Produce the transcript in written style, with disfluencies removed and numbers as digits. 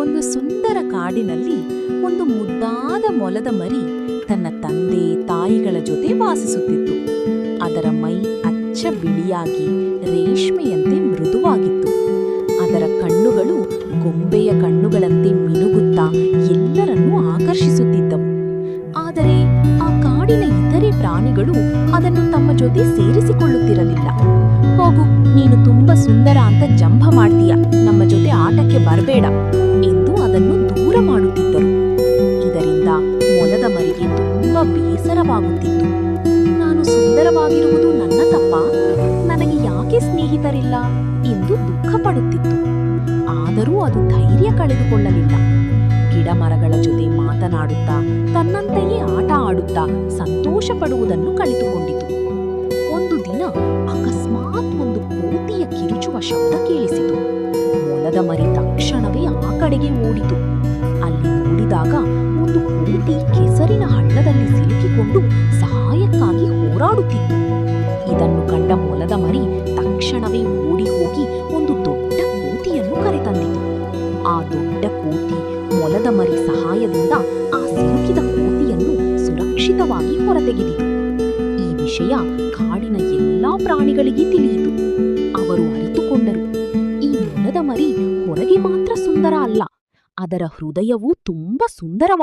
ಒಂದು ಸುಂದರ ಕಾಡಿನಲ್ಲಿ ಒಂದು ಮುದ್ದಾದ ಮೊಲದ ಮರಿ ತನ್ನ ತಂದೆ ತಾಯಿಗಳ ಜೊತೆ ವಾಸಿಸುತ್ತಿತ್ತು. ಅದರ ಮೈ ಅಚ್ಚ ಬಿಳಿಯಾಗಿ ರೇಷ್ಮೆಯಂತೆ ಮೃದುವಾಗಿತ್ತು. ಅದರ ಕಣ್ಣುಗಳು ಗೊಂಬೆಯ ಕಣ್ಣುಗಳಂತೆ ಮಿನುಗುತ್ತಾ ಎಲ್ಲರನ್ನೂ ಆಕರ್ಷಿಸುತ್ತಿದ್ದವು. ಆದರೆ ಆ ಕಾಡಿನ ಇತರೆ ಪ್ರಾಣಿಗಳು ಅದನ್ನು ತಮ್ಮ ಜೊತೆ ಸೇರಿಸಿಕೊಳ್ಳುತ್ತಿರಲಿಲ್ಲ. ಹೋಗು, ನೀನು ತುಂಬಾ ಸುಂದರ ಅಂತ ಜಂಭ ಮಾಡ್ತೀಯ, ನಮ್ಮ ಜೊತೆ ಆಟಕ್ಕೆ ಬರಬೇಡ ಎಂದು ಅದನ್ನು ದೂರ ಮಾಡುತ್ತಿದ್ದರು. ಇದರಿಂದ ಮೊಲದ ಮರಿಗೆ ತುಂಬಾ ಬೇಸರವಾಗುತ್ತಿತ್ತು. ನಾನು ಸುಂದರವಾಗಿರುವುದು ನನ್ನ ತಪ್ಪ, ನನಗೆ ಯಾಕೆ ಸ್ನೇಹಿತರಿಲ್ಲ ಎಂದು ದುಃಖ ಪಡುತ್ತಿತ್ತು. ಆದರೂ ಅದು ಧೈರ್ಯ ಕಳೆದುಕೊಳ್ಳಲಿಲ್ಲ. ಗಿಡ ಮರಗಳ ಜೊತೆ ಮಾತನಾಡುತ್ತಾ ತನ್ನಂತೆಯೇ ಆಟ ಆಡುತ್ತಾ ಸಂತೋಷ ಪಡುವುದನ್ನು ಕಲಿತುಕೊಂಡಿತು. ಒಂದು ದಿನ ಅಕಸ್ಮಾತ್ ಒಂದು ಕೋತಿಯ ಕಿರುಚುವ ಶಬ್ದ ಕೇಳಿಸಿತು. ಮೊಲದ ಮರಿ ತಕ್ಷಣವೇ ಆ ಕಡೆಗೆ ಓಡಿತು. ಅಲ್ಲಿ ನೋಡಿದಾಗ ಒಂದು ಕೋತಿ ಕೆಸರಿನ ಹಳ್ಳದಲ್ಲಿ ಸಿಲುಕಿಕೊಂಡು ಸಹಾಯಕ್ಕಾಗಿ ಹೋರಾಡುತ್ತಿತ್ತು. ಇದನ್ನು ಕಂಡ ಮೊಲದ ಮರಿ ತಕ್ಷಣವೇ ಓಡಿ ಹೋಗಿ ಒಂದು ದೊಡ್ಡ ಕೋತಿಯನ್ನು ಕರೆತಂದಿತು. ಆ ದೊಡ್ಡ ಕೋತಿ ಮೊಲದ ಮರಿ ಸಹಾಯದಿಂದ ಆ ಸಿಲುಕಿದ ಕೋತಿಯನ್ನು ಸುರಕ್ಷಿತವಾಗಿ ಹೊರತೆಗೆದಿತು. ಈ ವಿಷಯ ಕಾಡಿನ ಎಲ್ಲಾ ಪ್ರಾಣಿಗಳಿಗೆ ತಿಳಿಯಿತು. ಅವರು ಅರಿತುಕೊಂಡರು, ಈ ಮೊಲದ ಮರಿ ಹೊರಗೆ ಮಾತ್ರ ಸುಂದರ ಅಲ್ಲ, ಅದರ ಹೃದಯವೂ ತುಂಬಾ ಸುಂದರವಾಗಿದೆ.